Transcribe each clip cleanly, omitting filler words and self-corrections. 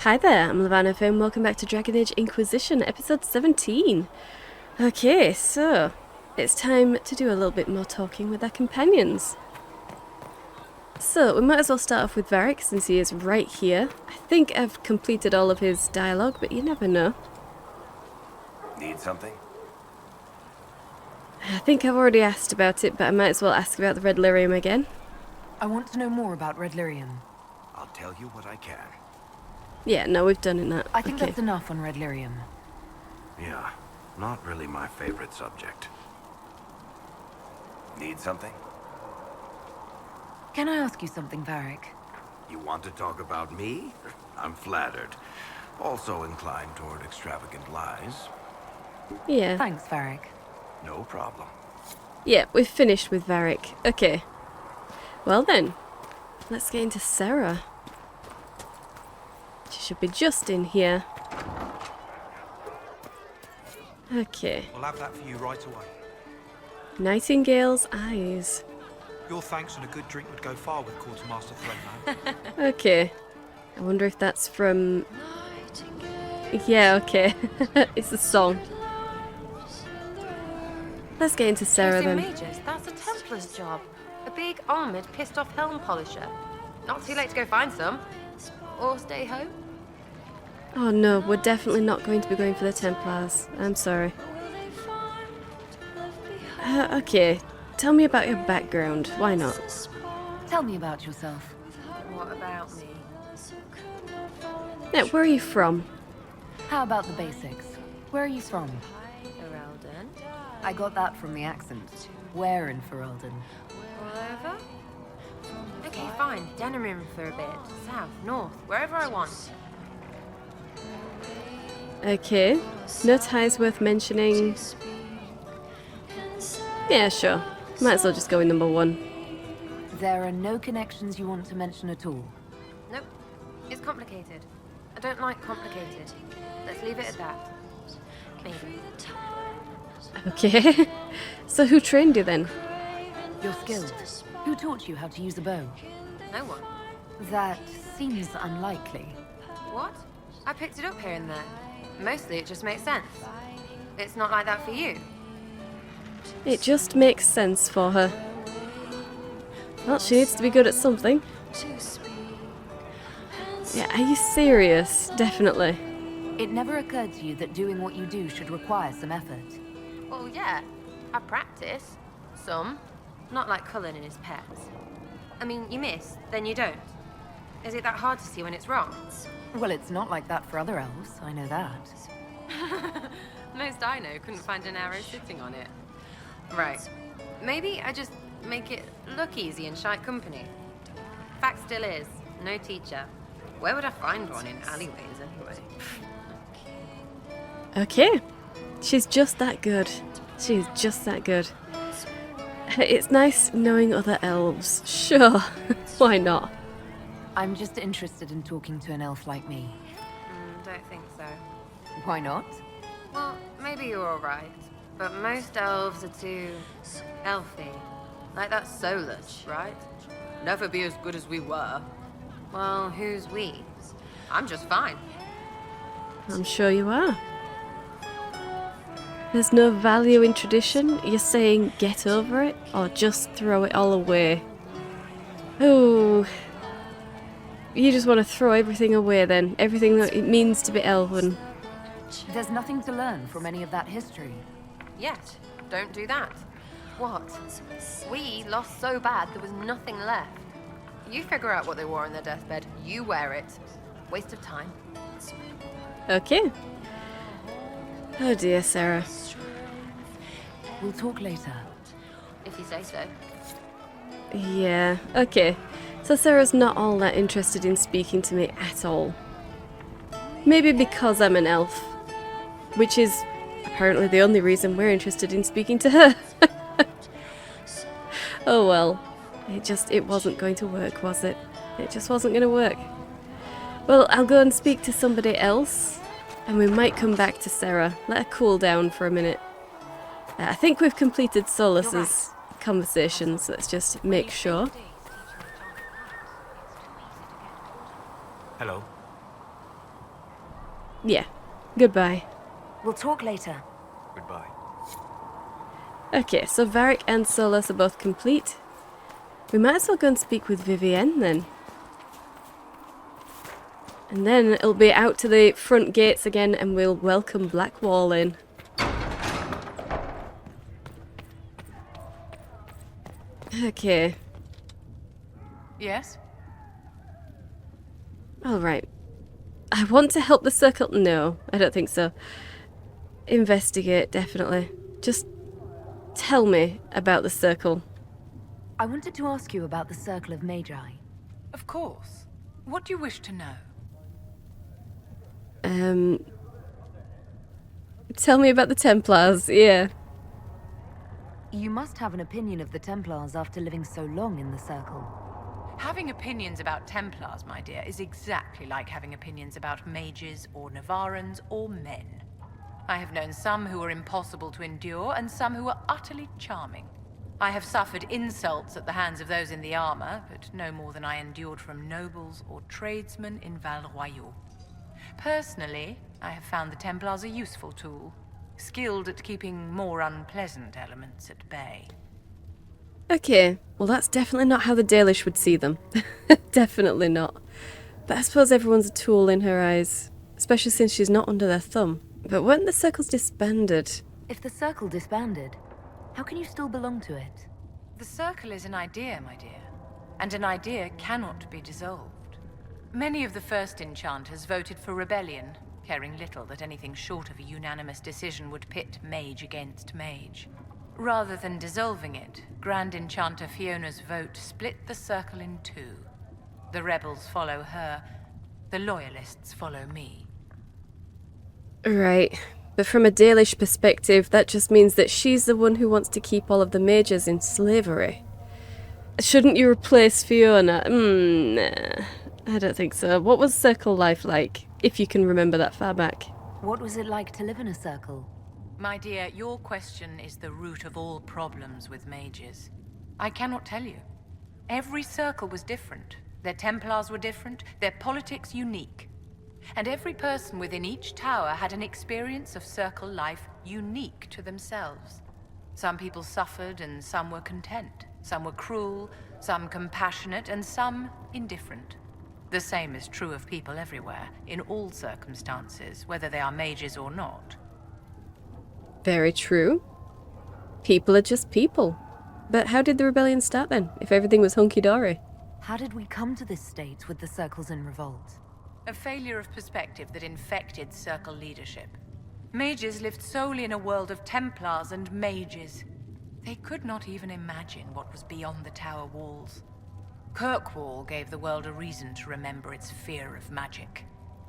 Hi there, I'm Lavellan and welcome back to Dragon Age Inquisition, episode 17. Okay, so it's time to do a little bit more talking with our companions. So we might as well start off with Varric since he is right here. I think I've completed all of his dialogue, but you never know. Need something? I think I've already asked about it, but I might as well ask about the Red Lyrium again. I want to know more about Red Lyrium. I'll tell you what I can. Yeah, no, we've done that. I think that's enough on Red Lyrium. Yeah, not really my favorite subject. Need something? Can I ask you something, Varric? You want to talk about me? I'm flattered. Also inclined toward extravagant lies. Yeah. Thanks, Varric. No problem. Yeah, we've finished with Varric. Okay. Well then, let's get into Sarah. She should be just in here. Okay. We'll have that for you right away. Nightingale's eyes. Your thanks and a good drink would go far with Quartermaster Threadman. Okay. I wonder if that's from... Yeah, okay. It's a song. Let's get into Sarah then. Mages, that's a Templar's job. A big, armoured, pissed-off helm polisher. Not too late to go find some. Or stay home. Oh no, we're definitely not going to be going for the Templars. I'm sorry. Okay, tell me about your background. Why not? Tell me about yourself. What about me? Now, where are you from? How about the basics? Where are you from? Ferelden? I got that from the accent. Where in Ferelden? All over? Okay, fine. Denerim for a bit. South, north, wherever I want. Okay, no ties worth mentioning. Yeah, sure. Might as well just go with number one. There are no connections you want to mention at all. Nope. It's complicated. I don't like complicated. Let's leave it at that. Maybe. Okay. So who trained you then? Your skills. Who taught you how to use a bow? No one. That seems unlikely. What? I picked it up here and there. Mostly it just makes sense. It's not like that for you. It just makes sense for her. Well, she needs to be good at something. Yeah, are you serious? Definitely. It never occurred to you that doing what you do should require some effort. Well, yeah. I practice. Some. Not like Cullen and his pets. I mean, you miss, then you don't. Is it that hard to see when it's wrong? Well, it's not like that for other elves, I know that. Most I know couldn't find an arrow sitting on it. Right. Maybe I just make it look easy in shite company. Fact still is, no teacher. Where would I find one in alleyways anyway? Okay. She's just that good. She's just that good. It's nice knowing other elves. Sure. Why not? I'm just interested in talking to an elf like me. Don't think so. Why not? Well, maybe you're alright. But most elves are too... elfy. Like that Seylis, right? Never be as good as we were. Well, who's we? I'm just fine. I'm sure you are. There's no value in tradition? You're saying get over it? Or just throw it all away? Oh... You just want to throw everything away then? Everything that it means to be Elvhen? There's nothing to learn from any of that history. Yet, don't do that. What? We lost so bad there was nothing left. You figure out what they wore on their deathbed. You wear it. Waste of time. Okay. Oh dear, Sarah. We'll talk later. If you say so. Yeah, okay. So Sarah's not all that interested in speaking to me at all. Maybe because I'm an elf. Which is apparently the only reason we're interested in speaking to her. Oh well. It wasn't going to work, was it? It just wasn't going to work. Well, I'll go and speak to somebody else. And we might come back to Sarah. Let her cool down for a minute. I think we've completed Solis's conversation, so let's just make sure. Hello. Yeah. Goodbye. We'll talk later. Goodbye. Okay, so Varric and Seylis are both complete. We might as well go and speak with Vivienne then. And then it'll be out to the front gates again and we'll welcome Blackwall in. Okay. Yes? Alright. I want to help the Circle. No, I don't think so. Investigate, definitely. Just tell me about the Circle. I wanted to ask you about the Circle of Magi. Of course. What do you wish to know? Tell me about the Templars, yeah. You must have an opinion of the Templars after living so long in the Circle. Having opinions about Templars, my dear, is exactly like having opinions about mages or Navarrans or men. I have known some who are impossible to endure and some who are utterly charming. I have suffered insults at the hands of those in the armor, but no more than I endured from nobles or tradesmen in Val Royaux. Personally, I have found the Templars a useful tool, skilled at keeping more unpleasant elements at bay. Okay, well that's definitely not how the Dalish would see them. Definitely not. But I suppose everyone's a tool in her eyes, especially since she's not under their thumb. But weren't the Circles disbanded? If the Circle disbanded, how can you still belong to it? The Circle is an idea, my dear, and an idea cannot be dissolved. Many of the first enchanters voted for rebellion, caring little that anything short of a unanimous decision would pit mage against mage. Rather than dissolving it, Grand Enchanter Fiona's vote split the Circle in two. The rebels follow her, the loyalists follow me. Right, but from a Dalish perspective, that just means that she's the one who wants to keep all of the mages in slavery. Shouldn't you replace Fiona? Nah, I don't think so. What was Circle life like, if you can remember that far back? What was it like to live in a Circle? My dear, your question is the root of all problems with mages. I cannot tell you. Every Circle was different. Their Templars were different, their politics unique. And every person within each tower had an experience of Circle life unique to themselves. Some people suffered and some were content. Some were cruel, some compassionate, and some indifferent. The same is true of people everywhere, in all circumstances, whether they are mages or not. Very true. People are just people. But how did the rebellion start then, if everything was hunky-dory? How did we come to this state with the Circles in revolt? A failure of perspective that infected Circle leadership. Mages lived solely in a world of Templars and Mages. They could not even imagine what was beyond the tower walls. Kirkwall gave the world a reason to remember its fear of magic.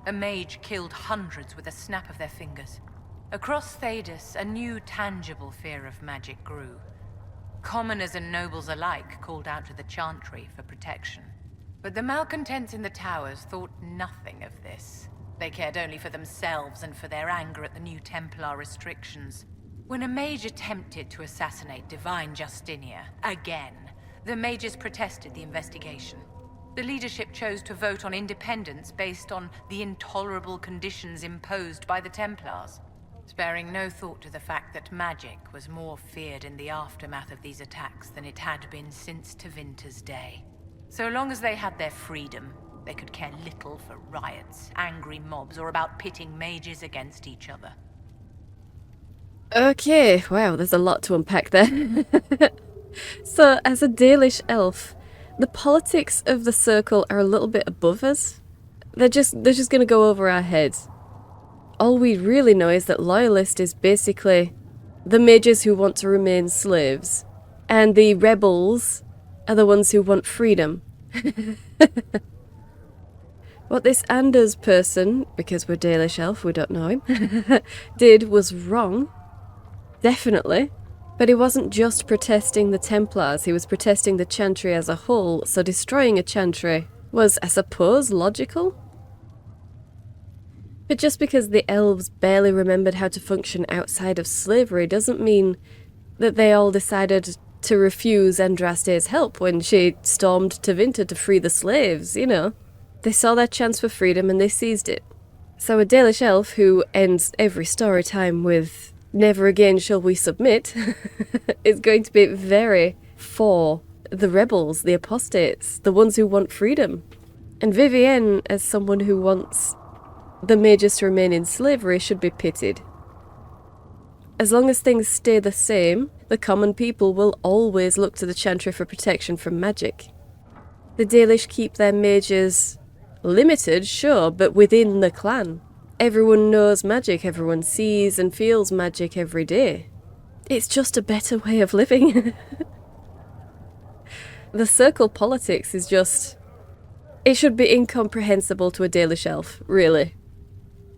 A mage killed hundreds with a snap of their fingers. Across Thedas, a new tangible fear of magic grew. Commoners and nobles alike called out to the Chantry for protection. But the malcontents in the towers thought nothing of this. They cared only for themselves and for their anger at the new Templar restrictions. When a mage attempted to assassinate Divine Justinia, again, the mages protested the investigation. The leadership chose to vote on independence based on the intolerable conditions imposed by the Templars, sparing no thought to the fact that magic was more feared in the aftermath of these attacks than it had been since Tevinter's day. So long as they had their freedom, they could care little for riots, angry mobs, or about pitting mages against each other. Okay, wow, there's a lot to unpack there. So, as a Dalish elf, the politics of the Circle are a little bit above us. They're just gonna go over our heads. All we really know is that Loyalist is basically the mages who want to remain slaves, and the rebels are the ones who want freedom. What this Anders person, because we're Dalish elf, we don't know him, did was wrong. Definitely. But he wasn't just protesting the Templars, he was protesting the Chantry as a whole, so destroying a Chantry was, I suppose, logical? But just because the elves barely remembered how to function outside of slavery doesn't mean that they all decided to refuse Andraste's help when she stormed Tevinter to free the slaves, you know. They saw their chance for freedom and they seized it. So a Dalish elf who ends every story time with "never again shall we submit" is going to be very for the rebels, the apostates, the ones who want freedom. And Vivienne, as someone who wants the mages to remain in slavery, should be pitied. As long as things stay the same, the common people will always look to the Chantry for protection from magic. The Dalish keep their mages limited, sure, but within the clan. Everyone knows magic, everyone sees and feels magic every day. It's just a better way of living. The circle politics is just... it should be incomprehensible to a Dalish elf, really.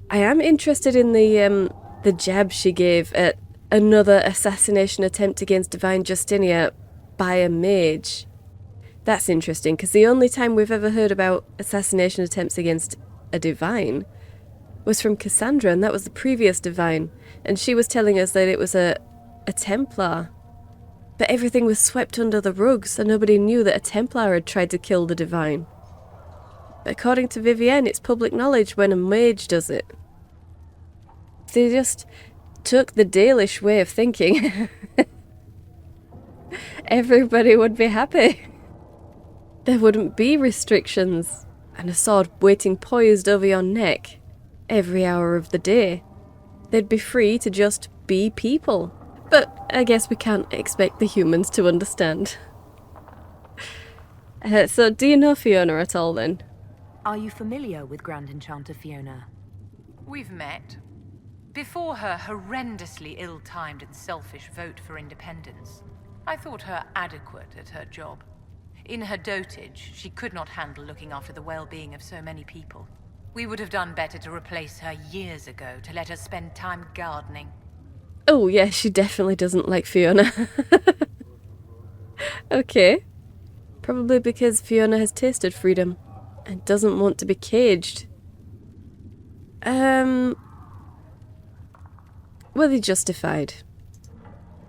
I am interested in the jab she gave at another assassination attempt against Divine Justinia by a mage. That's interesting, because the only time we've ever heard about assassination attempts against a divine was from Cassandra, and that was the previous divine, and she was telling us that it was a Templar. But everything was swept under the rug, so nobody knew that a Templar had tried to kill the divine. But according to Vivienne, it's public knowledge when a mage does it. They just took the Dalish way of thinking. Everybody would be happy. There wouldn't be restrictions and a sword waiting poised over your neck every hour of the day. They'd be free to just be people. But I guess we can't expect the humans to understand. So do you know Fiona at all then? Are you familiar with Grand Enchanter Fiona? We've met. Before her horrendously ill-timed and selfish vote for independence, I thought her adequate at her job. In her dotage, she could not handle looking after the well-being of so many people. We would have done better to replace her years ago, to let her spend time gardening. Oh yeah, she definitely doesn't like Fiona. Okay. Probably because Fiona has tasted freedom and doesn't want to be caged. Were they justified?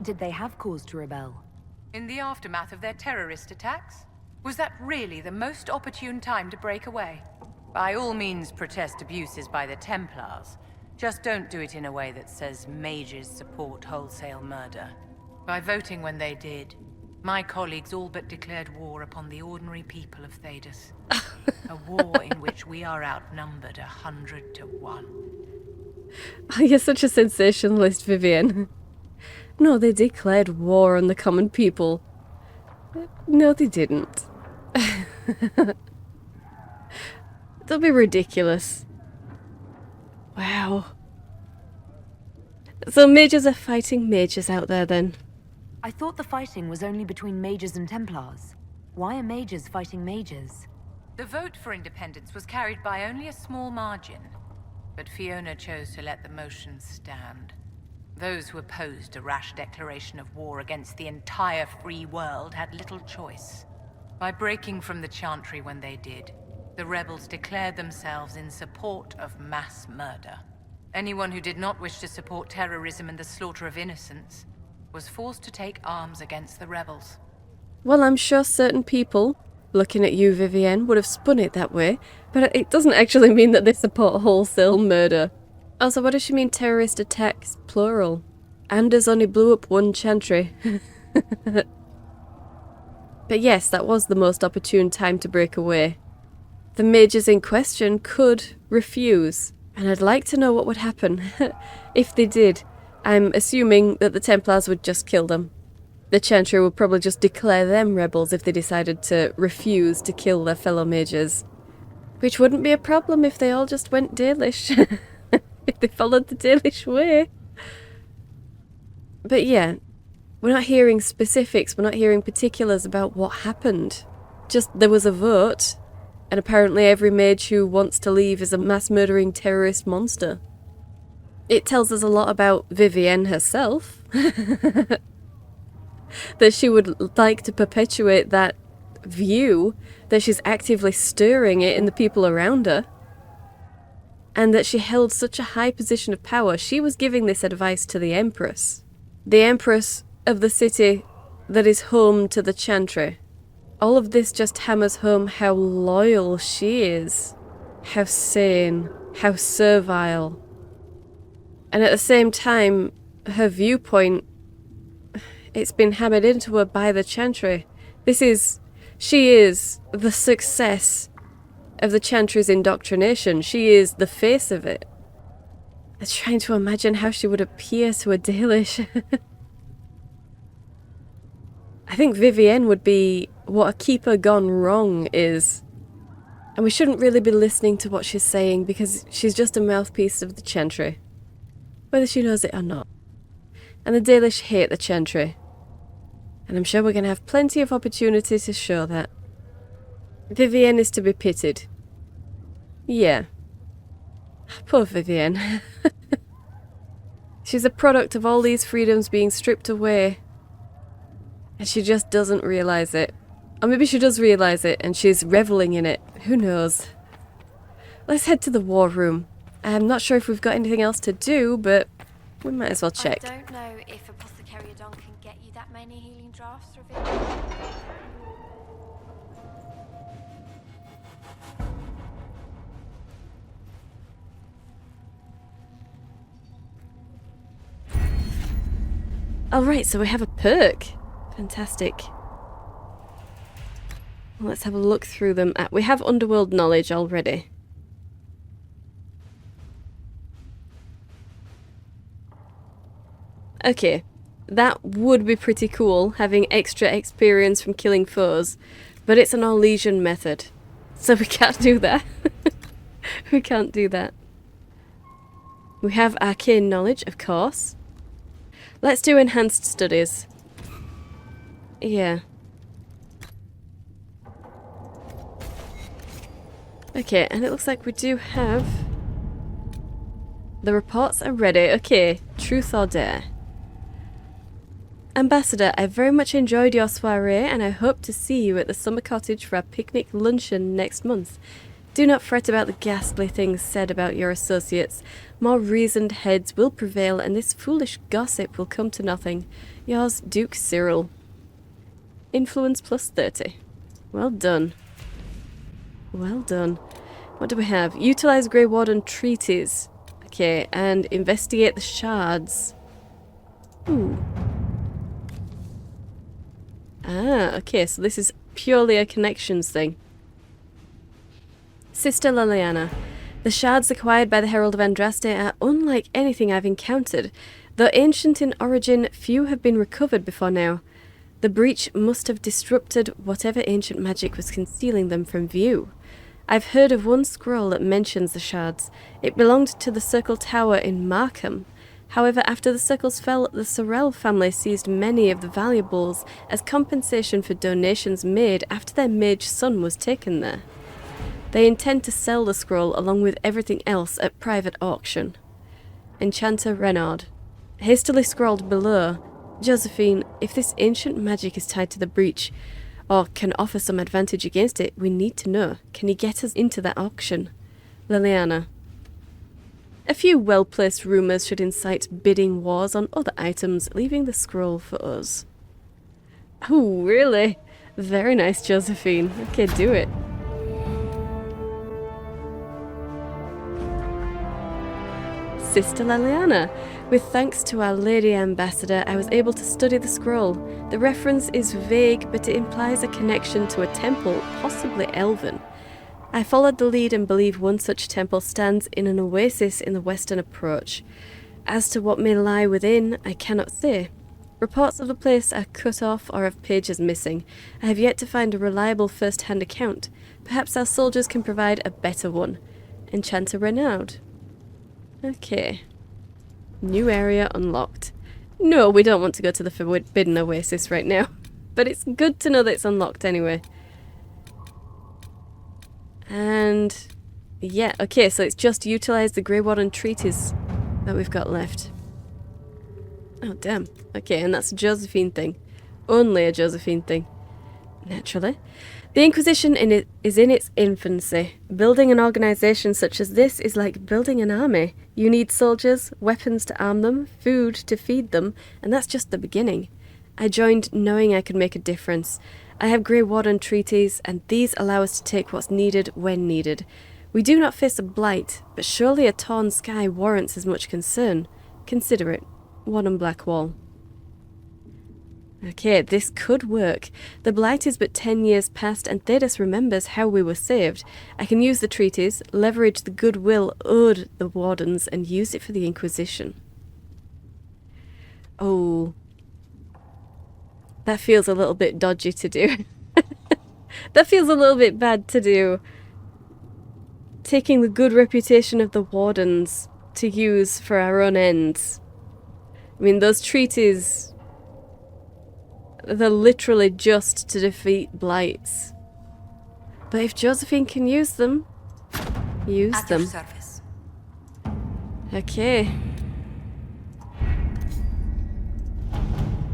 Did they have cause to rebel? In the aftermath of their terrorist attacks? Was that really the most opportune time to break away? By all means, protest abuses by the Templars. Just don't do it in a way that says mages support wholesale murder. By voting when they did, my colleagues all but declared war upon the ordinary people of Thedas. A war in which we are outnumbered 100 to 1. Oh, you're such a sensationalist, Vivienne. No, they declared war on the common people. No, they didn't. That'll be ridiculous. Wow. So mages are fighting mages out there then? I thought the fighting was only between mages and Templars. Why are mages fighting mages? The vote for independence was carried by only a small margin, but Fiona chose to let the motion stand. Those who opposed a rash declaration of war against the entire free world had little choice. By breaking from the Chantry when they did, the rebels declared themselves in support of mass murder. Anyone who did not wish to support terrorism and the slaughter of innocents was forced to take arms against the rebels. Well, I'm sure certain people, looking at you, Vivienne, would have spun it that way, but it doesn't actually mean that they support wholesale murder. Also, what does she mean terrorist attacks, plural? Anders only blew up one chantry. But yes, that was the most opportune time to break away. The mages in question could refuse, and I'd like to know what would happen if they did. I'm assuming that the Templars would just kill them. The Chantry would probably just declare them rebels if they decided to refuse to kill their fellow mages. Which wouldn't be a problem if they all just went Dalish. If they followed the Dalish way. But yeah, we're not hearing specifics, we're not hearing particulars about what happened. Just there was a vote, and apparently every mage who wants to leave is a mass-murdering terrorist monster. It tells us a lot about Vivienne herself. That she would like to perpetuate that view, that she's actively stirring it in the people around her. And that she held such a high position of power. She was giving this advice to the Empress. The Empress of the city that is home to the Chantry. All of this just hammers home how loyal she is. How sane. how servile. And at the same time, her viewpoint, it's been hammered into her by the Chantry. She is the success of the Chantry's indoctrination. She is the face of it. I'm trying to imagine how she would appear to a Dalish. I think Vivienne would be what a keeper gone wrong is. And we shouldn't really be listening to what she's saying because she's just a mouthpiece of the Chantry. Whether she knows it or not. And the Dalish hate the Chantry. And I'm sure we're going to have plenty of opportunity to show that. Vivienne is to be pitied. Yeah. Poor Vivienne. She's a product of all these freedoms being stripped away. And she just doesn't realise it. Or maybe she does realise it and she's revelling in it. Who knows? Let's head to the war room. I'm not sure if we've got anything else to do, but we might as well check. I don't know if Apothecary Don can get you that many healing drafts revealed. Alright, so we have a perk. Fantastic. Let's have a look through them. We have underworld knowledge already. Okay, that would be pretty cool, having extra experience from killing foes, but it's an Orlesian method, so we can't do that. We can't do that. We have arcane knowledge, of course. Let's do enhanced studies. Yeah. Okay, and it looks like we do have... The reports are ready. Okay, truth or dare. Ambassador, I very much enjoyed your soiree and I hope to see you at the summer cottage for our picnic luncheon next month. Do not fret about the ghastly things said about your associates. More reasoned heads will prevail and this foolish gossip will come to nothing. Yours, Duke Cyril. Influence plus 30. Well done. Well done. What do we have? Utilize Grey Warden treaties. Okay, and investigate the shards. Ooh. Ah, okay, so this is purely a connections thing. Sister Liliana, the shards acquired by the Herald of Andraste are unlike anything I've encountered. Though ancient in origin, few have been recovered before now. The breach must have disrupted whatever ancient magic was concealing them from view. I've heard of one scroll that mentions the shards. It belonged to the Circle Tower in Markham. However, after the circles fell, the Sorrel family seized many of the valuables as compensation for donations made after their mage son was taken there. They intend to sell the scroll along with everything else at private auction. Enchanter Renaud. Hastily scrawled below, Josephine, if this ancient magic is tied to the breach, or can offer some advantage against it, we need to know. Can he get us into that auction? Liliana. A few well-placed rumours should incite bidding wars on other items, leaving the scroll for us. Oh, really? Very nice, Josephine. Okay, do it. Sister Liliana. With thanks to our Lady Ambassador, I was able to study the scroll. The reference is vague, but it implies a connection to a temple, possibly Elvhen. I followed the lead and believe one such temple stands in an oasis in the western approach. As to what may lie within, I cannot say. Reports of the place are cut off or have pages missing. I have yet to find a reliable first-hand account. Perhaps our soldiers can provide a better one. Enchanter Renaud. Okay. New area unlocked. No, we don't want to go to the Forbidden Oasis right now. But it's good to know that it's unlocked anyway. And yeah, okay, so it's just utilize the Grey Warden treaties that we've got left. Oh, damn. Okay, and that's a Josephine thing. Only a Josephine thing. Naturally. The Inquisition is in its infancy. Building an organization such as this is like building an army. You need soldiers, weapons to arm them, food to feed them, and that's just the beginning. I joined knowing I could make a difference. I have Grey Warden treaties, and these allow us to take what's needed when needed. We do not face a blight, but surely a torn sky warrants as much concern. Consider it. One on black wall. Okay, this could work. The blight is but 10 years past and Thedas remembers how we were saved. I can use the treaties, leverage the goodwill owed the wardens, and use it for the Inquisition. Oh. That feels a little bit dodgy to do. That feels a little bit bad to do. Taking the good reputation of the wardens to use for our own ends. I mean, those treaties... they're literally just to defeat blights. But if Josephine can use them, use At them. your service. Okay.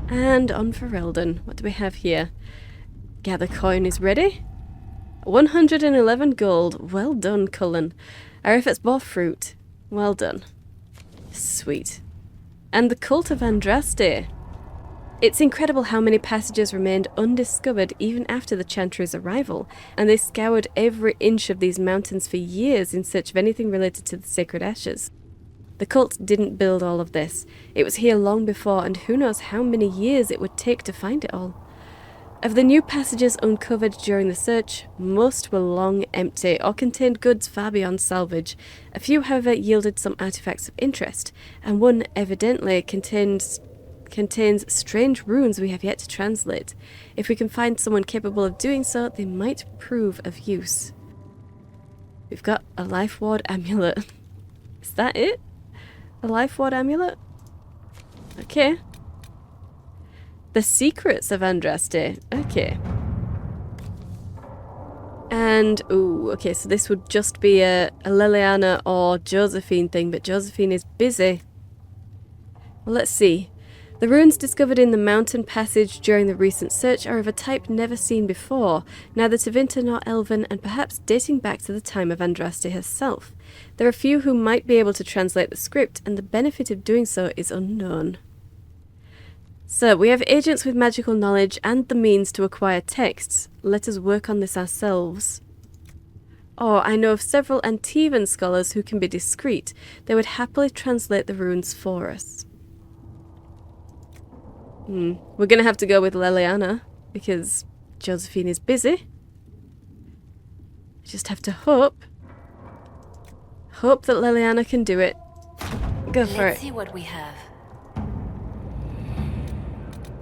And on for Eldon. What do we have here? Gather coin is ready. 111 gold. Well done, Cullen. Our efforts bore fruit. Well done. Sweet. And the Cult of Andraste. It's incredible how many passages remained undiscovered even after the Chantry's arrival, and they scoured every inch of these mountains for years in search of anything related to the sacred ashes. The cult didn't build all of this. It was here long before, and who knows how many years it would take to find it all. Of the new passages uncovered during the search, most were long empty or contained goods far beyond salvage. A few, however, yielded some artifacts of interest, and one evidently contains strange runes we have yet to translate. If we can find someone capable of doing so, they might prove of use. We've got a life ward amulet. Is that it? A life ward amulet? Okay. The Secrets of Andraste. Okay. And, ooh, okay, so this would just be a Leliana or Josephine thing, but Josephine is busy. Well, let's see. The runes discovered in the mountain passage during the recent search are of a type never seen before, neither Tevinter nor Elvhen, and perhaps dating back to the time of Andraste herself. There are few who might be able to translate the script, and the benefit of doing so is unknown. So, we have agents with magical knowledge and the means to acquire texts. Let us work on this ourselves. Oh, I know of several Antivan scholars who can be discreet. They would happily translate the runes for us. We're going to have to go with Leliana, because Josephine is busy. Just have to hope that Leliana can do it. Go for it. Let's see what we have.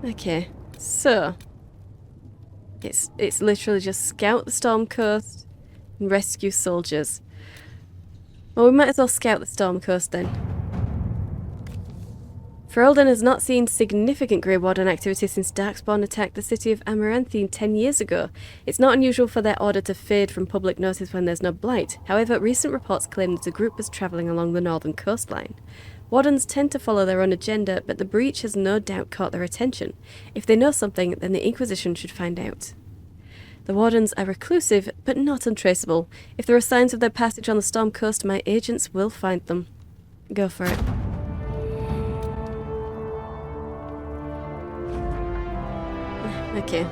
Okay, so it's literally just scout the Storm Coast and rescue soldiers. Well, we might as well scout the Storm Coast then. Ferelden has not seen significant Grey Warden activity since Darkspawn attacked the city of Amaranthine 10 years ago. It's not unusual for their order to fade from public notice when there's no blight. However, recent reports claim that the group was travelling along the northern coastline. Wardens tend to follow their own agenda, but the breach has no doubt caught their attention. If they know something, then the Inquisition should find out. The Wardens are reclusive, but not untraceable. If there are signs of their passage on the Storm Coast, my agents will find them. Go for it. Okay.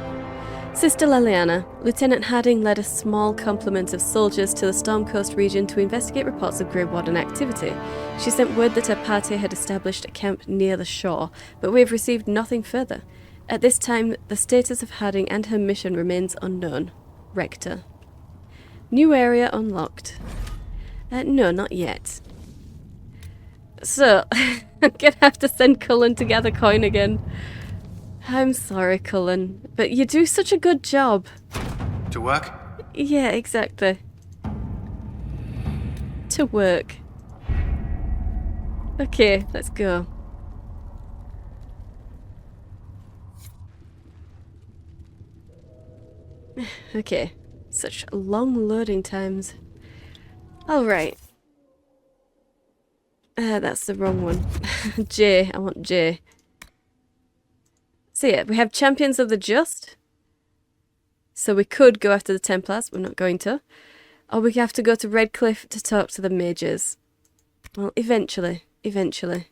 Sister Leliana, Lieutenant Harding led a small complement of soldiers to the Storm Coast region to investigate reports of Grey Warden activity. She sent word that her party had established a camp near the shore, but we have received nothing further. At this time, the status of Harding and her mission remains unknown. Rector. New area unlocked. No, not yet. So, I'm gonna have to send Cullen to gather coin again. I'm sorry, Cullen, but you do such a good job. To work? Yeah, exactly. To work. Okay, let's go. Okay, such long loading times. Alright. That's the wrong one. J, I want J. So yeah, we have Champions of the Just. So we could go after the Templars, we're not going to. Or we have to go to Redcliffe to talk to the Mages. Well, eventually. Okay,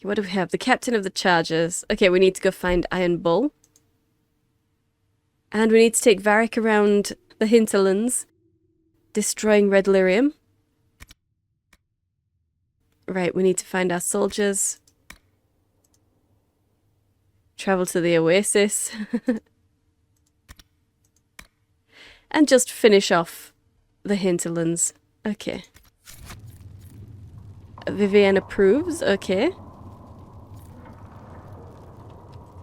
what do we have? The Captain of the Chargers. Okay, we need to go find Iron Bull. And we need to take Varric around the hinterlands. destroying Red Lyrium. Right, we need to find our soldiers. Travel to the Oasis. And just finish off the hinterlands. Okay. Vivienne approves, okay.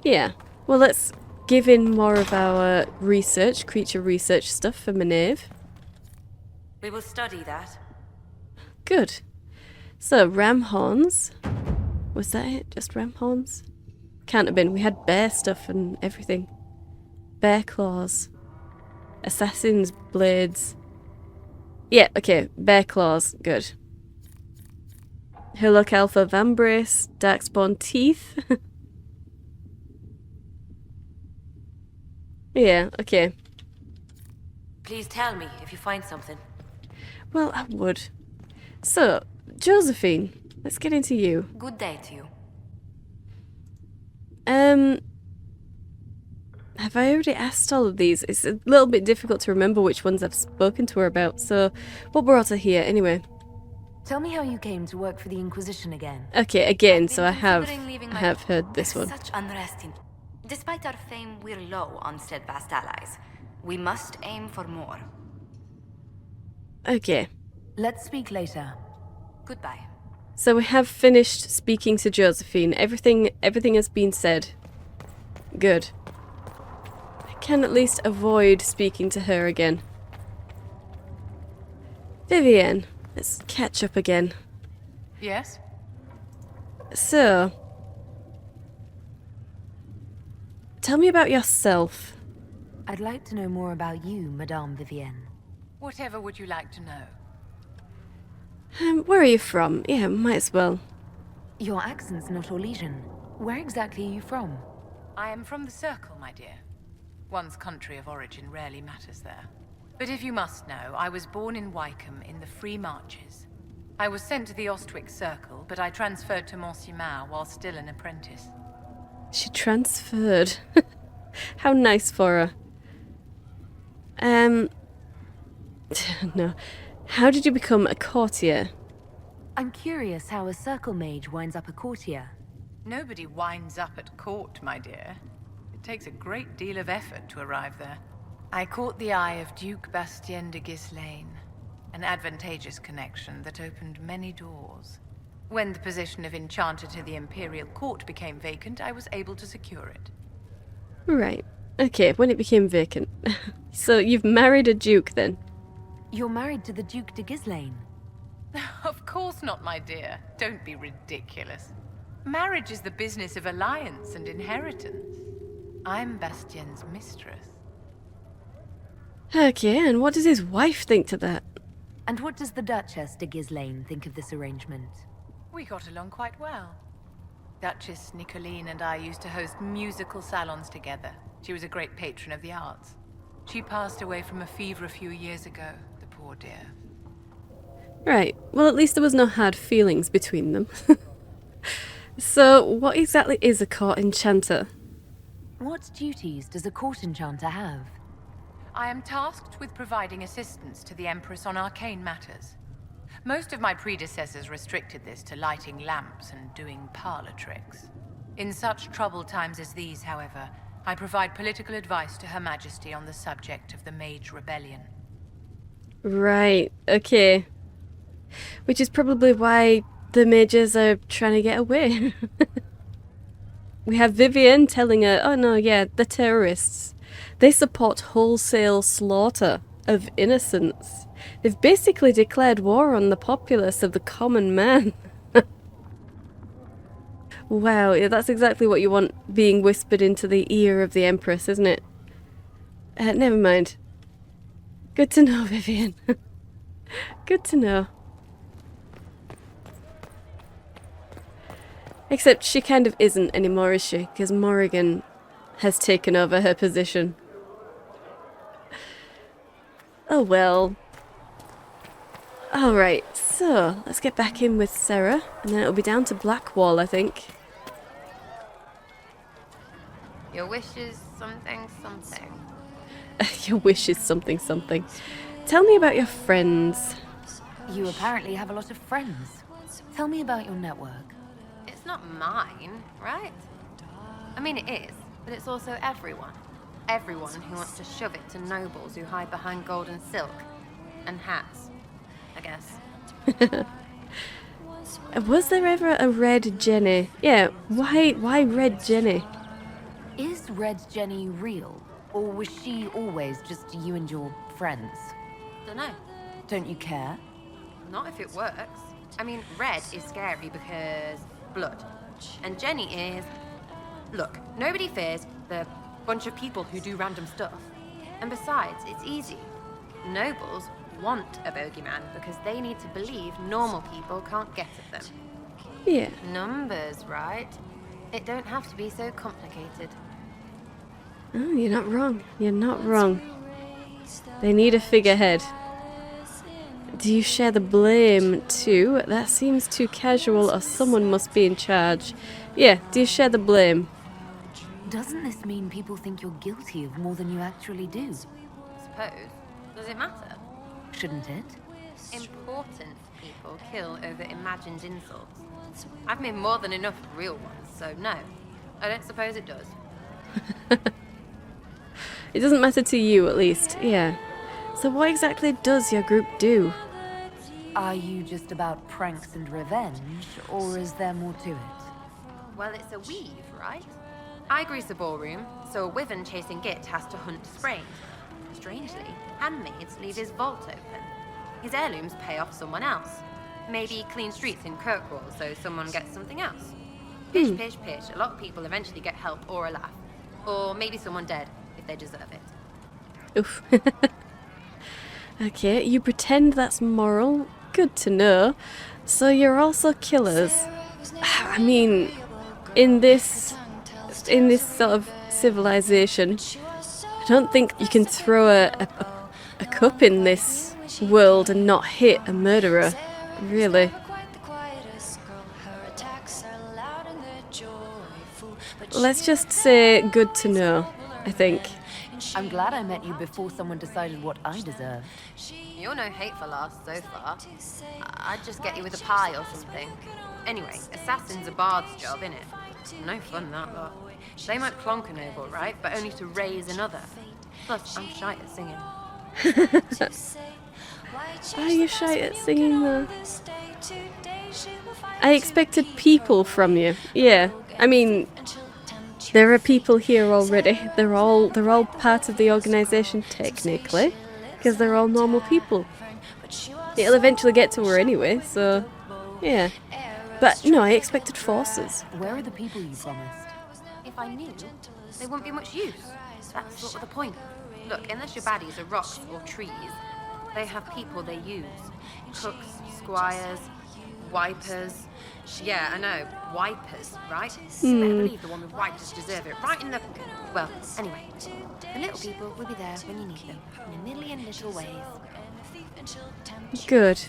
Yeah, well let's give in more of our research, creature research stuff for Maeve. We will study that. Good. So, ram horns. Was that it? Just ram horns? Can't have been. We had bear stuff and everything. Bear claws. Assassin's blades. Yeah, okay. Bear claws. Good. Hillock Alpha Vambrace. Darkspawn teeth. Yeah, okay. Please tell me if you find something. Well, I would. So, Josephine, let's get into you. Good day to you. Have I already asked all of these? It's a little bit difficult to remember which ones I've spoken to her about, so what brought her here anyway? Tell me how you came to work for the Inquisition again. Okay, again, so I Considering leaving my have home. heard this There's one. Such unrest in. Despite our fame, we're low on steadfast allies. We must aim for more. Okay, Let's speak later. Goodbye. so we have finished speaking to Josephine. Everything has been said. Good. I can at least avoid speaking to her again. Vivienne, let's catch up again. Yes? So, tell me about yourself. I'd like to know more about you, Madame Vivienne. Whatever would you like to know? Where are you from? Yeah, might as well. Your accent's not Orlesian. Where exactly are you from? I am from the Circle, my dear. One's country of origin rarely matters there. But if you must know, I was born in Wycombe in the Free Marches. I was sent to the Ostwick Circle, but I transferred to Monsignor while still an apprentice. She transferred. How nice for her. No. How did you become a courtier? I'm curious how a Circle mage winds up a courtier. Nobody winds up at court, my dear. It takes a great deal of effort to arrive there. I caught the eye of Duke Bastien de Ghislaine, an advantageous connection that opened many doors. When the position of Enchanter to the Imperial Court became vacant, I was able to secure it. Right. Okay, when it became vacant. So you've married a duke then? You're married to the Duke de Ghislaine. Of course not, my dear. Don't be ridiculous. Marriage is the business of alliance and inheritance. I'm Bastien's mistress. Okay, and what does his wife think to that? And what does the Duchess de Ghislaine think of this arrangement? We got along quite well. Duchess Nicoline and I used to host musical salons together. She was a great patron of the arts. She passed away from a fever a few years ago, the poor dear. Right, well at least there was no hard feelings between them. So, what exactly is a court enchanter? What duties does a court enchanter have? I am tasked with providing assistance to the Empress on arcane matters. Most of my predecessors restricted this to lighting lamps and doing parlor tricks. In such troubled times as these, however, I provide political advice to Her Majesty on the subject of the Mage Rebellion. Right, okay. Which is probably why the mages are trying to get away. We have Vivienne telling her, oh no, yeah, the terrorists. They support wholesale slaughter of innocents. They've basically declared war on the populace of the common man. Wow, yeah, that's exactly what you want being whispered into the ear of the Empress, isn't it? Never mind. Good to know, Vivienne. Good to know. Except she kind of isn't anymore, is she? Because Morrigan has taken over her position. Oh well. Alright, so let's get back in with Sarah, and then it'll be down to Blackwall, I think. Your wish is something, something. Your wish is something, something. tell me about your friends. You apparently have a lot of friends. Tell me about your network. It's not mine, right? I mean, it is, but it's also everyone. Everyone who wants to shove it to nobles who hide behind gold and silk. And hats, I guess. Was there ever a Red Jenny? Yeah, why Red Jenny? Is Red Jenny real? Or was she always just you and your friends? Dunno. Don't you care? Not if it works. I mean, red is scary because blood. And Jenny is... Look, nobody fears the bunch of people who do random stuff. And besides, it's easy. Nobles want a bogeyman because they need to believe normal people can't get at them. Yeah. Numbers, right? It don't have to be so complicated. Oh, you're not wrong. You're not wrong. They need a figurehead. Do you share the blame too? That seems too casual, or someone must be in charge. Yeah, do you share the blame? Doesn't this mean people think you're guilty of more than you actually do? Suppose. Does it matter? Shouldn't it? Important people kill over imagined insults. I've made more than enough real ones, so no. I don't suppose it does. It doesn't matter to you, at least. Yeah. So what exactly does your group do? Are you just about pranks and revenge, or is there more to it? Well, it's a weave, right? I grease a ballroom, so a wyvern chasing Git has to hunt Sprain. Strangely, handmaids leave his vault open. His heirlooms pay off someone else. Maybe clean streets in Kirkwall so someone gets something else. Pish, pish, pish. A lot of people eventually get help or a laugh. Or maybe someone dead, if they deserve it. Oof. Okay, you pretend that's moral. Good to know. So you're also killers. I mean, in this sort of civilization, I don't think you can throw a cup in this world and not hit a murderer. Really. Let's just say good to know, I think. I'm glad I met you before someone decided what I deserve. You're no hateful ass so far. I'd just get you with a pie or something. Anyway, assassin's a bard's job, innit? No fun, that lot. They might clonk a noble, right? But only to raise another. Plus, I'm shy at singing. Are you shy at singing though? I expected people from you. Yeah, I mean, there are people here already. They're all part of the organisation technically, because they're all normal people. It'll eventually get to her anyway, so yeah. But no, I expected forces. Where are the people you promised? If I knew, they wouldn't be much use. That's sort of the point. Look, unless your baddies are rocks or trees, they have people they use. Cooks, squires, wipers. Yeah, I know, wipers, right? Better believe the one with wipers deserve it. Right in the... Well, anyway, the little people will be there when you need them, in a million little ways. Good.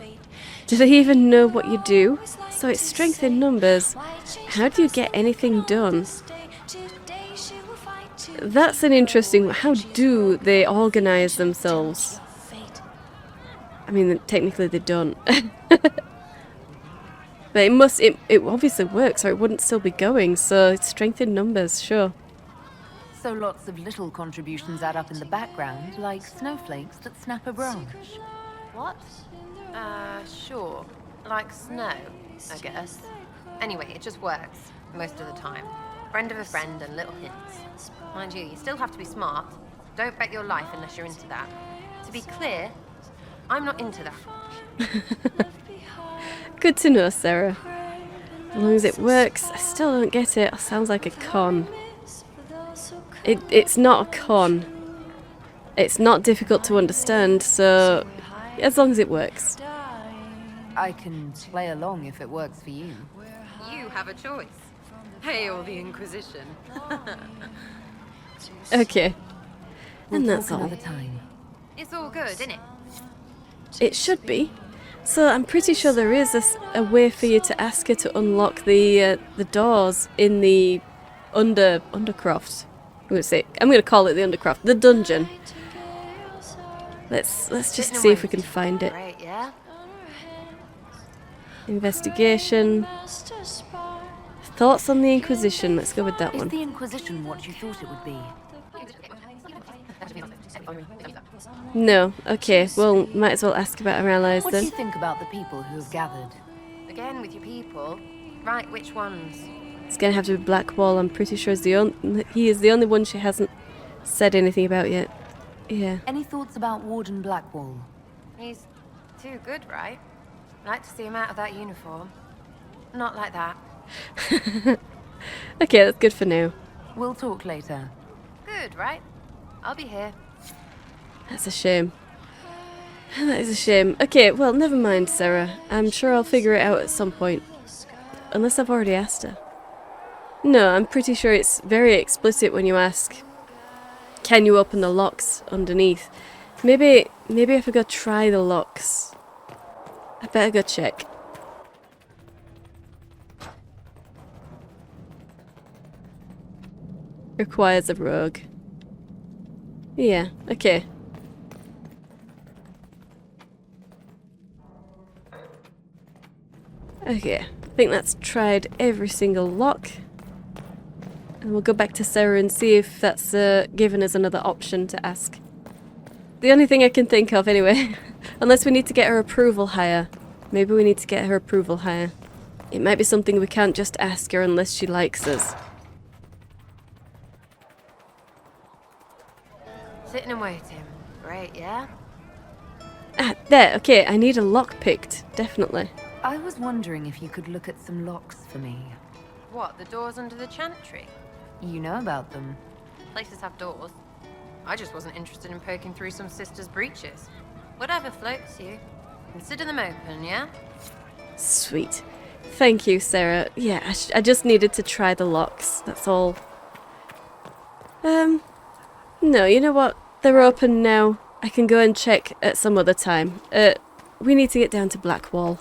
Do they even know what you do? So it's strength in numbers. How do you get anything done? That's an interesting... How do they organise themselves? I mean, technically they don't. But it obviously works or it wouldn't still be going, so it's strength in numbers, sure. So lots of little contributions add up in the background, like snowflakes that snap a branch. What? Sure. Like snow, I guess. Anyway, it just works, most of the time. Friend of a friend and little hints. Mind you still have to be smart. Don't bet your life unless you're into that. To be clear, I'm not into that. Good to know, Sarah. As long as it works, I still don't get it. It sounds like a con. It's not a con. It's not difficult to understand, so as long as it works. I can play along if it works for you. You have a choice. Hail the Inquisition. Okay. We'll And that's talk all. another time. It's all good, isn't it? It should be. So I'm pretty sure there is a way for you to ask her to unlock the doors in the Undercroft. I'm going to call it the Undercroft, the dungeon. Let's just Sitting and see if we waiting. can find it. Great, yeah? Investigation. Thoughts on the Inquisition. Let's go with that Is one. the Inquisition what you thought it would be? No. Okay. Well, might as well ask about our allies What do you then. think about the people who have gathered? Again with your people. Right, which ones? It's gonna have to be Blackwall. I'm pretty sure he is the only one she hasn't said anything about yet. Yeah. Any thoughts about Warden Blackwall? He's too good, right? I'd like to see him out of that uniform. Not like that. Okay, that's good for now. We'll talk later. Good, right? I'll be here. That's a shame. That is a shame. Okay, well, never mind, Sarah. I'm sure I'll figure it out at some point. Unless I've already asked her. No, I'm pretty sure it's very explicit when you ask, can you open the locks underneath? Maybe if I go try the locks. I better go check. Requires a rogue. Yeah, okay. Okay, I think that's tried every single lock. And we'll go back to Sarah and see if that's given us another option to ask. The only thing I can think of anyway. Unless we need to get her approval higher. Maybe we need to get her approval higher. It might be something we can't just ask her unless she likes us. Sitting and waiting. Great, yeah? Ah, there, okay, I need a lock picked, definitely. I was wondering if you could look at some locks for me. What, the doors under the chantry? You know about them. Places have doors. I just wasn't interested in poking through some sister's breeches. Whatever floats you. Consider them open, yeah? Sweet. Thank you, Sarah. Yeah, I just needed to try the locks, that's all. No, you know what? They're open now. I can go and check at some other time. We need to get down to Blackwall.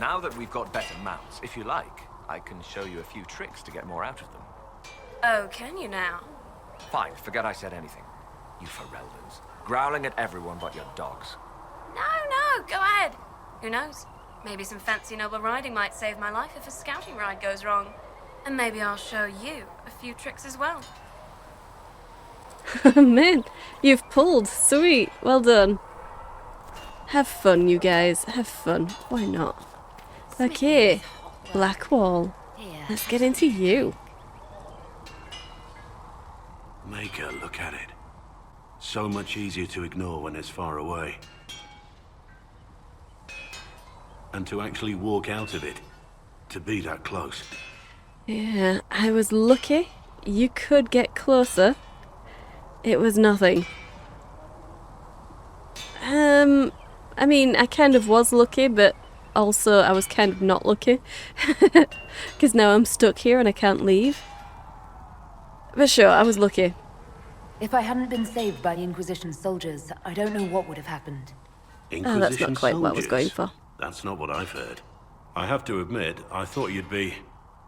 Now that we've got better mounts, if you like, I can show you a few tricks to get more out of them. Oh, can you now? Fine, forget I said anything. You Ferelden's. Growling at everyone but your dogs. No, go ahead. Who knows? Maybe some fancy noble riding might save my life if a scouting ride goes wrong. And maybe I'll show you a few tricks as well. Man, you've pulled. Sweet. Well done. Have fun, you guys. Have fun. Why not? Okay. Blackwall. Let's get into you. Make her look at it. So much easier to ignore when it's far away. And to actually walk out of it. To be that close. Yeah, I was lucky. You could get closer. It was nothing. I mean, I kind of was lucky, but also I was kind of not lucky. Because now I'm stuck here and I can't leave. But sure, I was lucky. If I hadn't been saved by the Inquisition soldiers, I don't know what would have happened. Inquisition Oh, that's not quite what I was going soldiers? for. That's not what I've heard. I have to admit, I thought you'd be...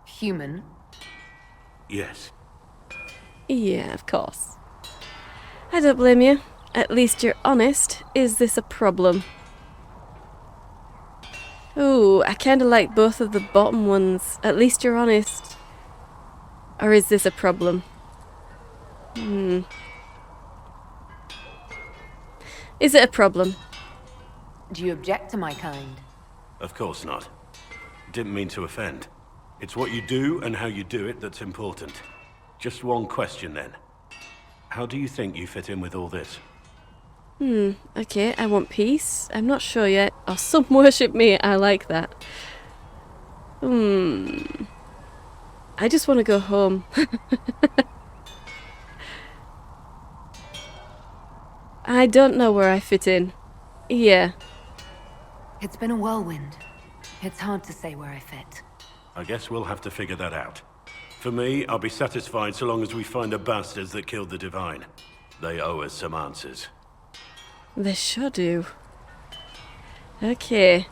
Human? Yes. Yeah, of course. I don't blame you. At least you're honest. Is this a problem? Ooh, I kinda like both of the bottom ones. At least you're honest. Or is this a problem? Is it a problem? Do you object to my kind? Of course not. Didn't mean to offend. It's what you do and how you do it that's important. Just one question then. How do you think you fit in with all this? Okay, I want peace. I'm not sure yet. Oh, some worship me. I like that. I just want to go home. I don't know where I fit in. Yeah. It's been a whirlwind. It's hard to say where I fit. I guess we'll have to figure that out. For me, I'll be satisfied so long as we find the bastards that killed the Divine. They owe us some answers. They sure do. Okay.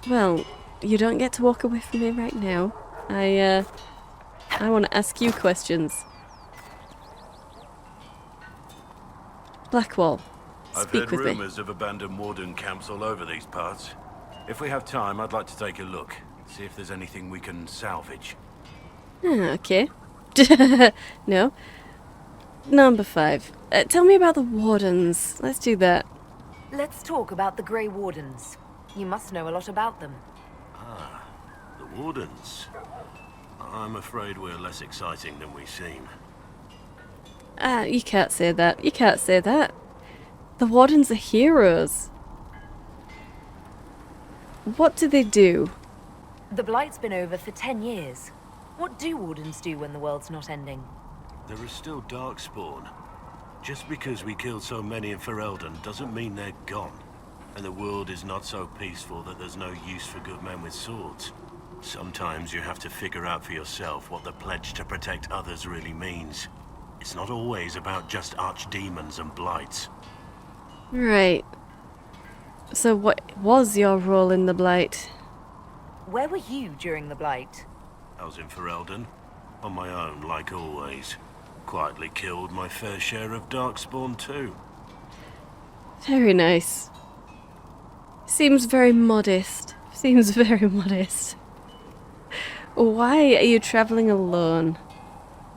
Well, you don't get to walk away from me right now. I want to ask you questions. Blackwall, I've speak heard with me. rumors of abandoned warden camps all over these parts. If we have time, I'd like to take a look. See if there's anything we can salvage. Ah, okay. No. Number 5. Tell me about the wardens. Let's do that. Let's talk about the Grey Wardens. You must know a lot about them. The wardens. I'm afraid we're less exciting than we seem. You can't say that. You can't say that. The wardens are heroes. What do they do? The Blight's been over for 10 years. What do wardens do when the world's not ending? There is still Darkspawn. Just because we killed so many in Ferelden doesn't mean they're gone. And the world is not so peaceful that there's no use for good men with swords. Sometimes you have to figure out for yourself what the pledge to protect others really means. It's not always about just archdemons and blights. Right. So what was your role in the Blight? Where were you during the Blight? I was in Ferelden, on my own like always. Quietly killed my fair share of Darkspawn too. Very nice. Seems very modest. Seems very modest. Why are you traveling alone?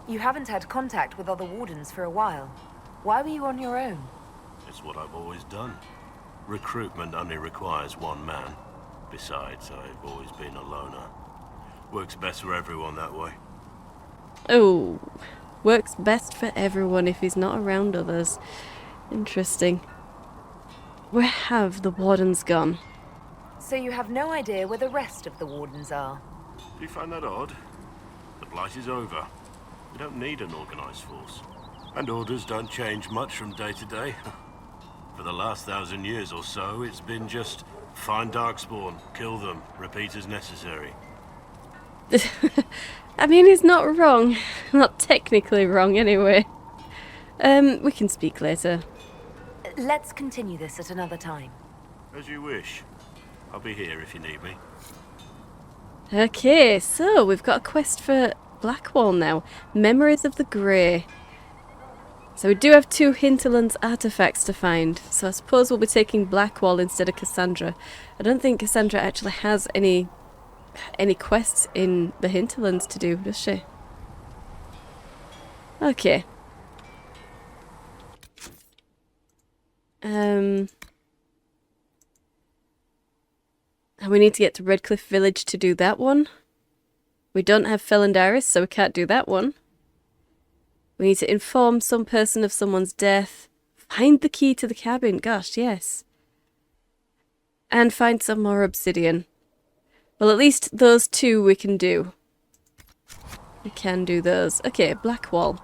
You haven't had contact with other wardens for a while. Why were you on your own? It's what I've always done. Recruitment only requires one man. Besides, I've always been a loner. Works best for everyone that way. Oh, works best for everyone if he's not around others. Interesting. Where have the wardens gone? So you have no idea where the rest of the wardens are? Do you find that odd? The Blight is over. We don't need an organized force. And orders don't change much from day to day. For the last 1,000 years or so, it's been just find Darkspawn, kill them, repeat as necessary. I mean, he's not wrong. Not technically wrong, anyway. We can speak later. Let's continue this at another time. As you wish. I'll be here if you need me. Okay, so we've got a quest for Blackwall now. Memories of the Grey. So we do have 2 Hinterlands artifacts to find, so I suppose we'll be taking Blackwall instead of Cassandra. I don't think Cassandra actually has any quests in the Hinterlands to do, does she? Okay. And we need to get to Redcliffe Village to do that one. We don't have Felondaris, so we can't do that one. We need to inform some person of someone's death. Find the key to the cabin. Gosh, yes. And find some more obsidian. Well, at least those 2 we can do. We can do those. Okay, Blackwall.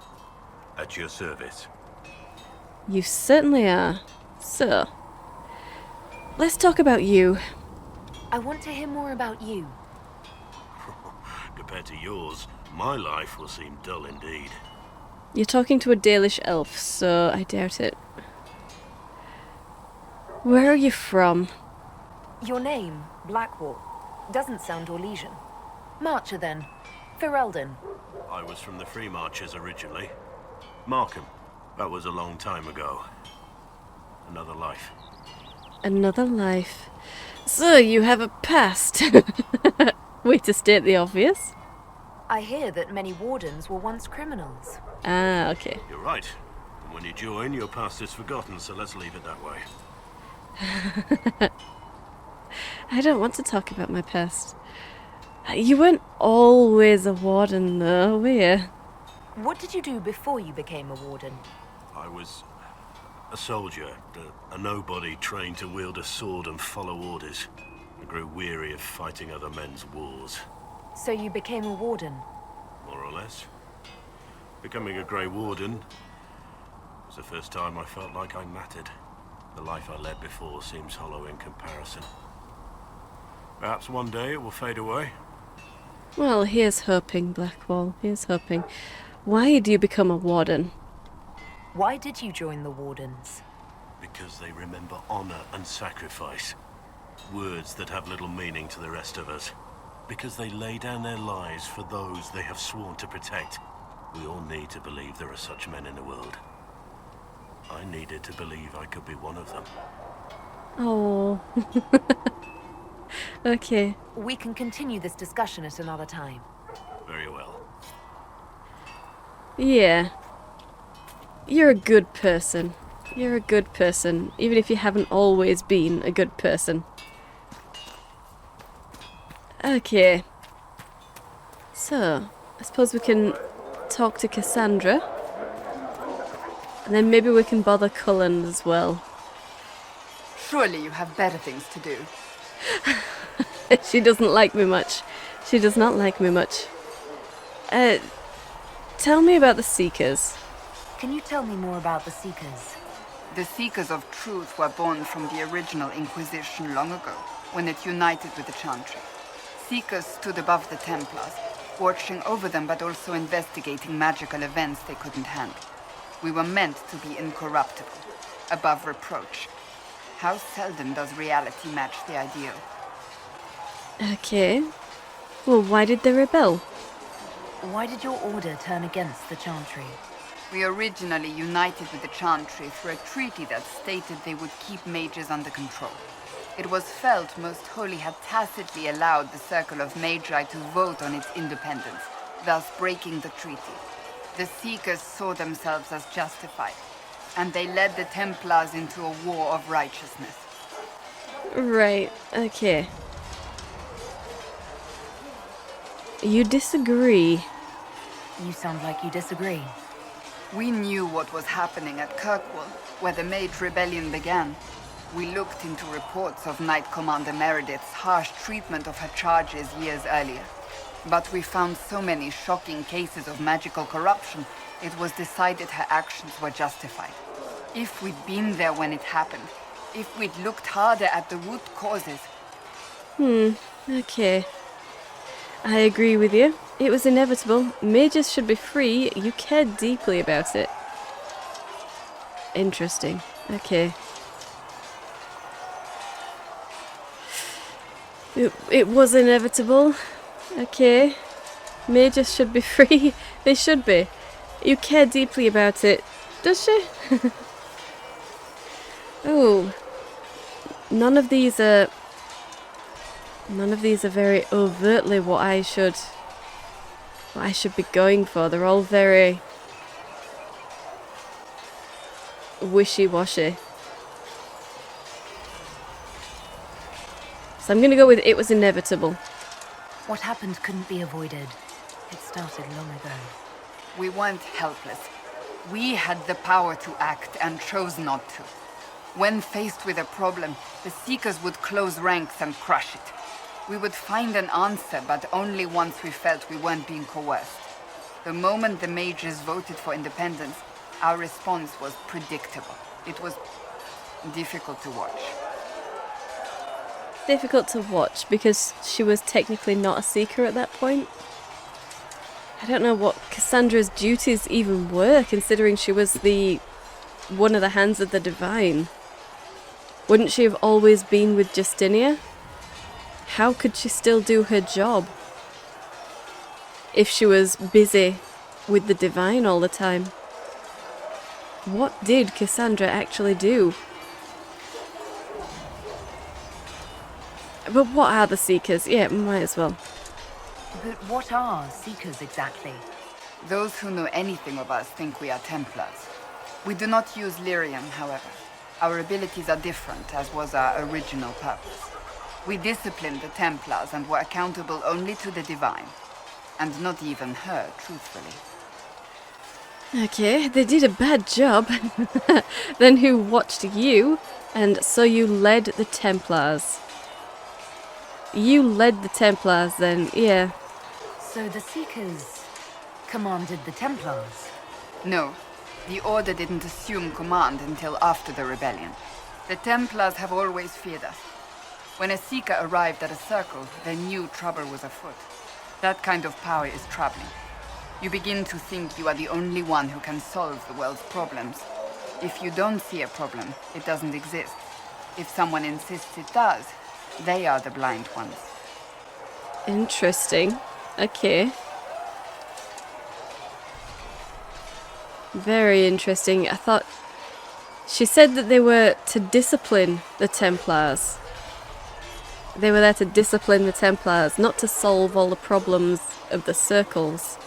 At your service. You certainly are. So, let's talk about you. I want to hear more about you. Compared to yours, my life will seem dull indeed. You're talking to a Dalish elf, so I doubt it. Where are you from? Your name, Blackwall, doesn't sound Orlesian. Marcher then. Ferelden. I was from the Free Marchers originally. Markham. That was a long time ago. Another life. Another life. So, you have a past. Way to state the obvious. I hear that many wardens were once criminals. Ah, okay. You're right. And when you join, your past is forgotten, so let's leave it that way. I don't want to talk about my past. You weren't always a warden, though, were you? What did you do before you became a warden? I was a soldier, a nobody trained to wield a sword and follow orders. I grew weary of fighting other men's wars. So you became a warden? More or less. Becoming a Grey Warden was the first time I felt like I mattered. The life I led before seems hollow in comparison. Perhaps one day it will fade away. Well, here's hoping, Blackwall. Here's hoping. Why do you become a warden? Why did you join the Wardens? Because they remember honor and sacrifice. Words that have little meaning to the rest of us. because they lay down their lives for those they have sworn to protect. We all need to believe there are such men in the world. I needed to believe I could be one of them. Oh. Okay. We can continue this discussion at another time. Very well. Yeah. You're a good person. You're a good person, even if you haven't always been a good person. Okay. So, I suppose we can talk to Cassandra. And then maybe we can bother Cullen as well. Surely you have better things to do. She doesn't like me much. She does not like me much. Tell me about the Seekers. Can you tell me more about the Seekers? The Seekers of Truth were born from the original Inquisition long ago, when it united with the Chantry. Seekers stood above the Templars, watching over them but also investigating magical events they couldn't handle. We were meant to be incorruptible, above reproach. How seldom does reality match the ideal? Okay. Well, why did they rebel? Why did your order turn against the Chantry? We originally united with the Chantry through a treaty that stated they would keep mages under control. It was felt Most Holy had tacitly allowed the Circle of Magi to vote on its independence, thus breaking the treaty. The Seekers saw themselves as justified, and they led the Templars into a war of righteousness. Right, okay. You disagree. You sound like you disagree. We knew what was happening at Kirkwall, where the Mage Rebellion began. We looked into reports of Knight Commander Meredith's harsh treatment of her charges years earlier. But we found so many shocking cases of magical corruption, it was decided her actions were justified. If we'd been there when it happened, if we'd looked harder at the root causes... Okay. I agree with you. It was inevitable. Mages should be free. You cared deeply about it. Interesting. Okay. It was inevitable. Okay. Mages should be free. They should be. You care deeply about it. Does she? Oh. None of these are very overtly what I should be going for. They're all very wishy-washy. So I'm going to go with it was inevitable. What happened couldn't be avoided. It started long ago. We weren't helpless. We had the power to act and chose not to. When faced with a problem, the Seekers would close ranks and crush it. We would find an answer, but only once we felt we weren't being coerced. The moment the mages voted for independence, our response was predictable. It was difficult to watch. Difficult to watch because she was technically not a Seeker at that point. I don't know what Cassandra's duties even were, considering she was one of the hands of the Divine. Wouldn't she have always been with Justinia? How could she still do her job if she was busy with the Divine all the time? What did Cassandra actually do? But what are the Seekers? Yeah, might as well. But what are Seekers exactly? Those who know anything of us think we are Templars. We do not use lyrium, however. Our abilities are different, as was our original purpose. We disciplined the Templars and were accountable only to the Divine. And not even her, truthfully. Okay, they did a bad job. Then who watched you? And so you led the Templars. You led the Templars then, yeah. So the Seekers commanded the Templars? No. The Order didn't assume command until after the rebellion. The Templars have always feared us. When a Seeker arrived at a circle, they knew trouble was afoot. That kind of power is troubling. You begin to think you are the only one who can solve the world's problems. If you don't see a problem, it doesn't exist. If someone insists it does, they are the blind ones. Interesting. Okay. Very interesting. I thought... She said that they were to discipline the Templars. They were there to discipline the Templars, not to solve all the problems of the circles.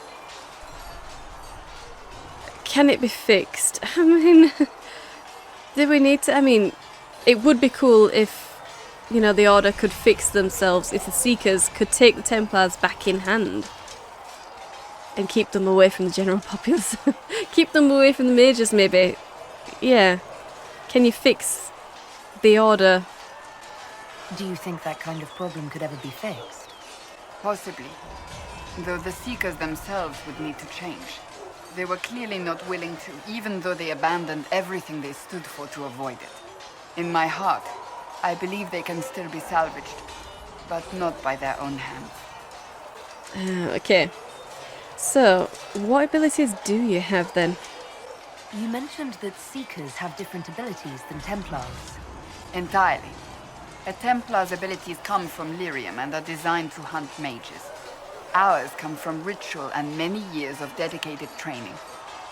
Can it be fixed? I mean... do we need to... I mean, it would be cool if, you know, the Order could fix themselves, if the Seekers could take the Templars back in hand. And keep them away from the general populace. Keep them away from the mages, maybe. Yeah. Can you fix the Order? Do you think that kind of problem could ever be fixed? Possibly. Though the Seekers themselves would need to change. They were clearly not willing to, even though they abandoned everything they stood for to avoid it. In my heart, I believe they can still be salvaged, but not by their own hands. Okay. So, what abilities do you have then? You mentioned that Seekers have different abilities than Templars. Entirely. A Templar's abilities come from lyrium and are designed to hunt mages. Ours come from ritual and many years of dedicated training.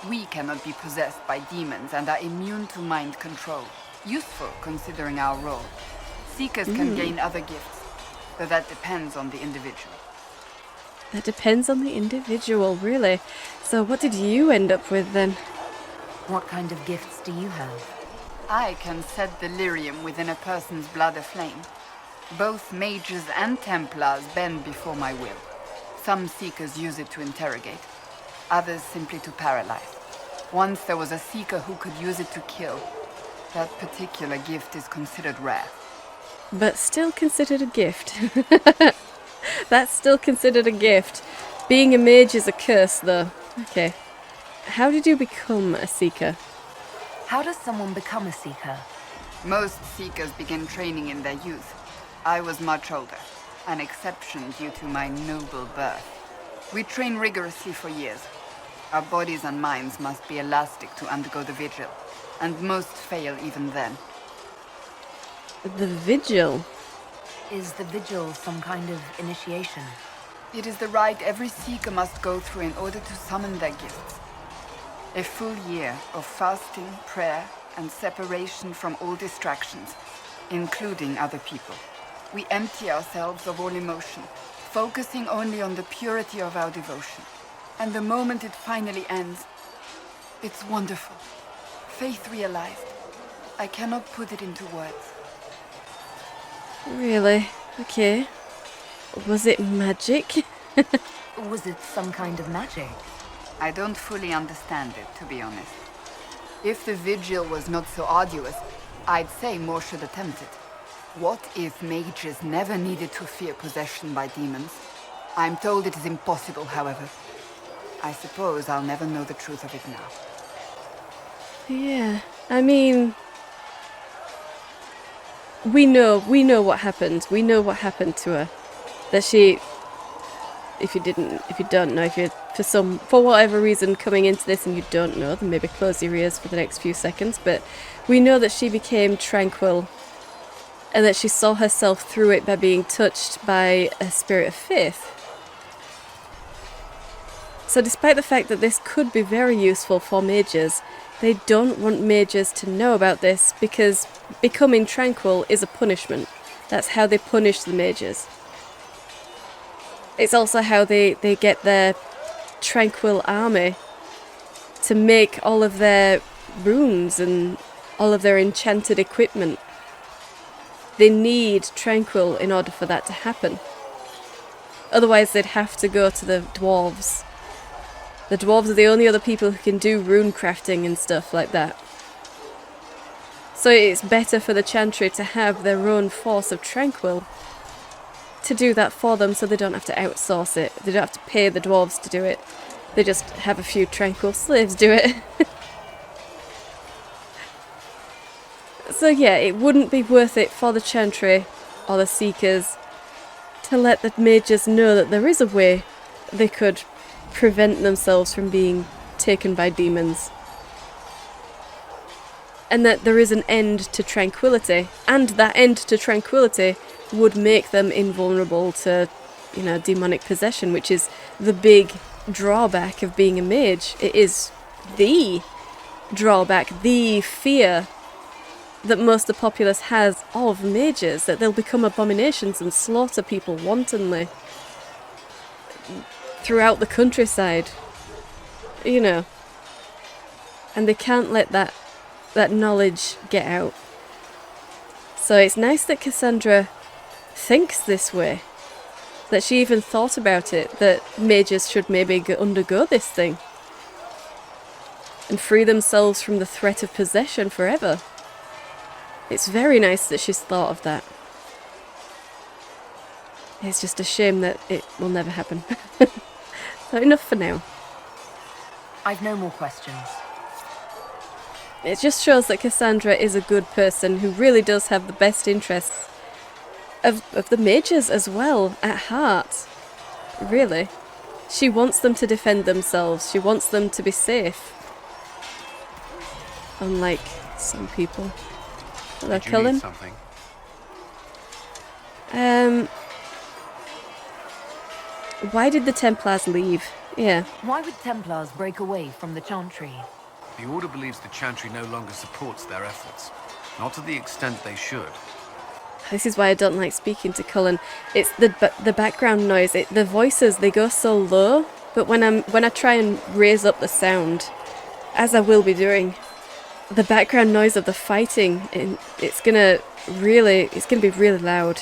We cannot be possessed by demons and are immune to mind control. Useful considering our role. Seekers can gain other gifts, though that depends on the individual. That depends on the individual, really. So what did you end up with then? What kind of gifts do you have? I can set the lyrium within a person's blood aflame. Both mages and Templars bend before my will. Some Seekers use it to interrogate, others simply to paralyze. Once there was a Seeker who could use it to kill. That particular gift is considered rare. But still considered a gift. That's still considered a gift. Being a mage is a curse, though. Okay. How did you become a Seeker? How does someone become a Seeker? Most Seekers begin training in their youth. I was much older, an exception due to my noble birth. We train rigorously for years. Our bodies and minds must be elastic to undergo the vigil, and most fail even then. The vigil? Is the vigil some kind of initiation? It is the rite every Seeker must go through in order to summon their gifts. A full year of fasting, prayer, and separation from all distractions, including other people. We empty ourselves of all emotion, focusing only on the purity of our devotion. And the moment it finally ends, it's wonderful. Faith realized. I cannot put it into words. Really? Okay. Was it magic? Was it some kind of magic? I don't fully understand it, to be honest. If the vigil was not so arduous, I'd say more should attempt it. What if mages never needed to fear possession by demons? I'm told it is impossible, however. I suppose I'll never know the truth of it now. Yeah, I mean... We know what happened. We know what happened to her. That she... If you don't know, if you're for whatever reason coming into this and you don't know, then maybe close your ears for the next few seconds, but we know that she became tranquil and that she saw herself through it by being touched by a spirit of faith. So despite the fact that this could be very useful for mages, they don't want mages to know about this because becoming tranquil is a punishment. That's how they punish the mages. It's also how they get their tranquil army to make all of their runes and all of their enchanted equipment. They need tranquil in order for that to happen. Otherwise they'd have to go to the dwarves. The dwarves are the only other people who can do rune crafting and stuff like that. So it's better for the Chantry to have their own force of tranquil to do that for them, so they don't have to outsource it. They don't have to pay the dwarves to do it. They just have a few tranquil slaves do it. So yeah, it wouldn't be worth it for the Chantry or the Seekers to let the mages know that there is a way they could prevent themselves from being taken by demons. And that there is an end to tranquility, and that end to tranquility would make them invulnerable to you know, demonic possession, which is the big drawback of being a mage. It is the drawback, the fear that most of the populace has of mages, that they'll become abominations and slaughter people wantonly throughout the countryside, you know, and they can't let that knowledge get out. So it's nice that Cassandra thinks this way, that she even thought about it, that mages should maybe undergo this thing and free themselves from the threat of possession forever. It's very nice that she's thought of that. It's just a shame that it will never happen. So enough for now. I've no more questions. It just shows that Cassandra is a good person who really does have the best interests of the mages as well at heart. Really. She wants them to defend themselves. She wants them to be safe. Unlike some people. Hello, Cullen. Something? Why did the Templars leave? Yeah. Why would Templars break away from the Chantry? The Order believes the Chantry no longer supports their efforts. Not to the extent they should. This is why I don't like speaking to Cullen. It's the background noise. The voices, they go so low, but when I try and raise up the sound, as I will be doing, the background noise of the fighting, it's gonna be really loud.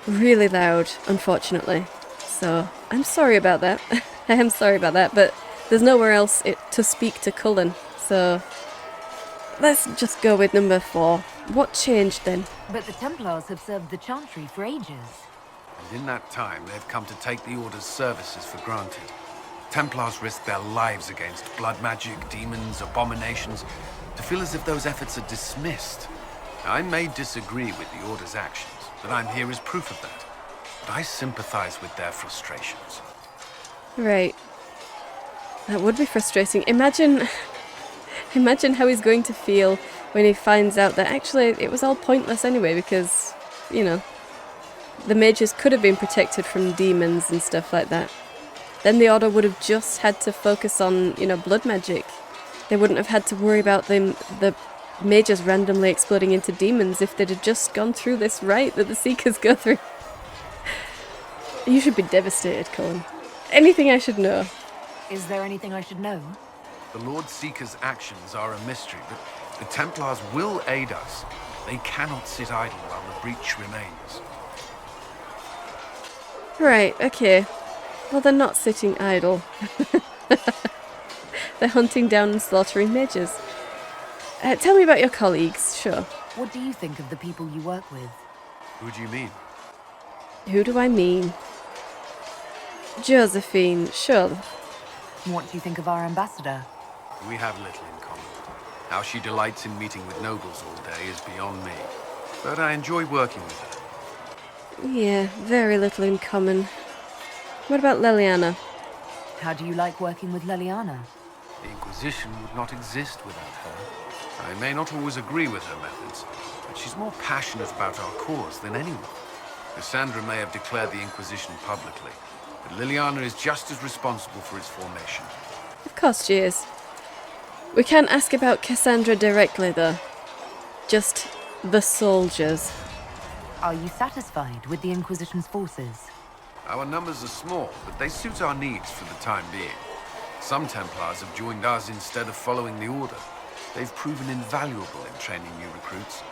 Really loud, unfortunately. So I'm sorry about that. I am sorry about that, but there's nowhere else to speak to Cullen. So let's just go with number 4. What changed then? But the Templars have served the Chantry for ages. And in that time, they've come to take the Order's services for granted. Templars risk their lives against blood magic, demons, abominations, to feel as if those efforts are dismissed. I may disagree with the Order's actions, but I'm here as proof of that. But I sympathize with their frustrations. Right. That would be frustrating. Imagine how he's going to feel when he finds out that actually it was all pointless anyway, because, you know, the mages could have been protected from demons and stuff like that. Then the Order would have just had to focus on, you know, blood magic. They wouldn't have had to worry about the mages randomly exploding into demons if they'd have just gone through this rite that the Seekers go through. You should be devastated, Colin. Anything I should know? Is there anything I should know? The Lord Seeker's actions are a mystery, but the Templars will aid us. They cannot sit idle while the breach remains. Right, okay. Well, they're not sitting idle. They're hunting down and slaughtering mages. Tell me about your colleagues, sure. What do you think of the people you work with? Who do you mean? Who do I mean? Josephine, sure. What do you think of our ambassador? We have little in common. How she delights in meeting with nobles all day is beyond me. But I enjoy working with her. Yeah, very little in common. What about Leliana? How do you like working with Leliana? The Inquisition would not exist without her. I may not always agree with her methods, but she's more passionate about our cause than anyone. Cassandra may have declared the Inquisition publicly, but Leliana is just as responsible for its formation. Of course she is. We can't ask about Cassandra directly, though. Just the soldiers. Are you satisfied with the Inquisition's forces? Our numbers are small, but they suit our needs for the time being. Some Templars have joined us instead of following the Order. They've proven invaluable in training new recruits.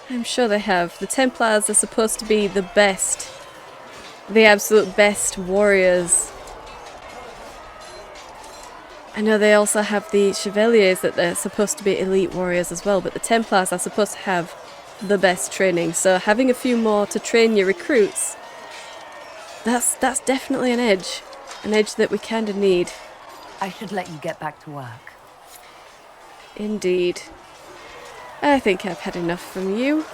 I'm sure they have. The Templars are supposed to be the best. The absolute best warriors. I know they also have the Chevaliers that they're supposed to be elite warriors as well, but the Templars are supposed to have the best training. So having a few more to train your recruits, that's definitely an edge that we kind of need. I should let you get back to work. Indeed. I think I've had enough from you.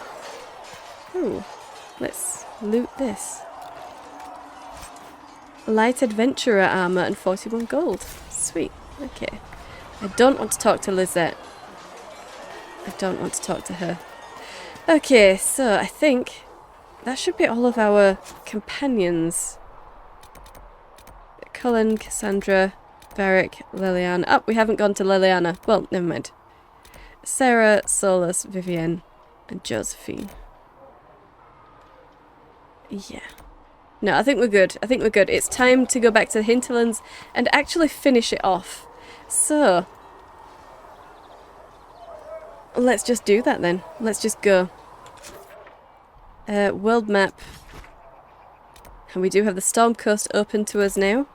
Ooh, let's loot this. Light adventurer armor and 41 gold. Sweet. Okay. I don't want to talk to Lisette. I don't want to talk to her. Okay, so I think that should be all of our companions. Cullen, Cassandra, Varric, Liliana. Oh, we haven't gone to Liliana. Well, never mind. Sarah, Seylis, Vivienne, and Josephine. Yeah. No, I think we're good. I think we're good. It's time to go back to the hinterlands and actually finish it off. So, let's just do that then. Let's just go. World map. And we do have the Storm Coast open to us now.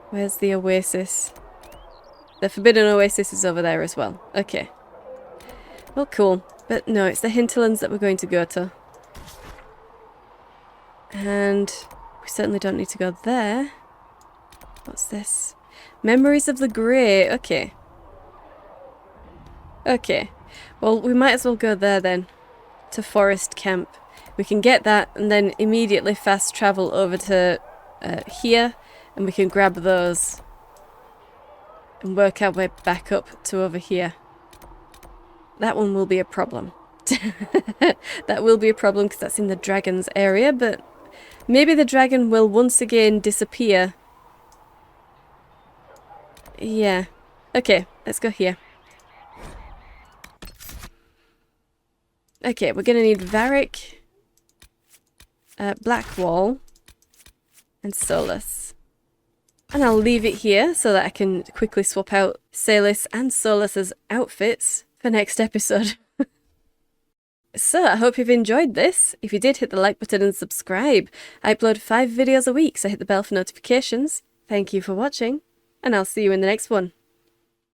Where's the oasis? The Forbidden Oasis is over there as well. Okay. Well, cool. But no, it's the hinterlands that we're going to go to. And we certainly don't need to go there. What's this? Memories of the Grey. Okay. Okay. Well, we might as well go there then. To Forest Camp. We can get that and then immediately fast travel over to here. And we can grab those. And work our way back up to over here. That one will be a problem. That will be a problem because that's in the dragon's area, but maybe the dragon will once again disappear. Yeah. Okay, let's go here. Okay, we're going to need Varric, Blackwall, and Seylis. And I'll leave it here so that I can quickly swap out Seylis and Seylis's outfits for next episode. So, I hope you've enjoyed this. If you did, hit the like button and subscribe. I upload 5 videos a week, so hit the bell for notifications. Thank you for watching, and I'll see you in the next one.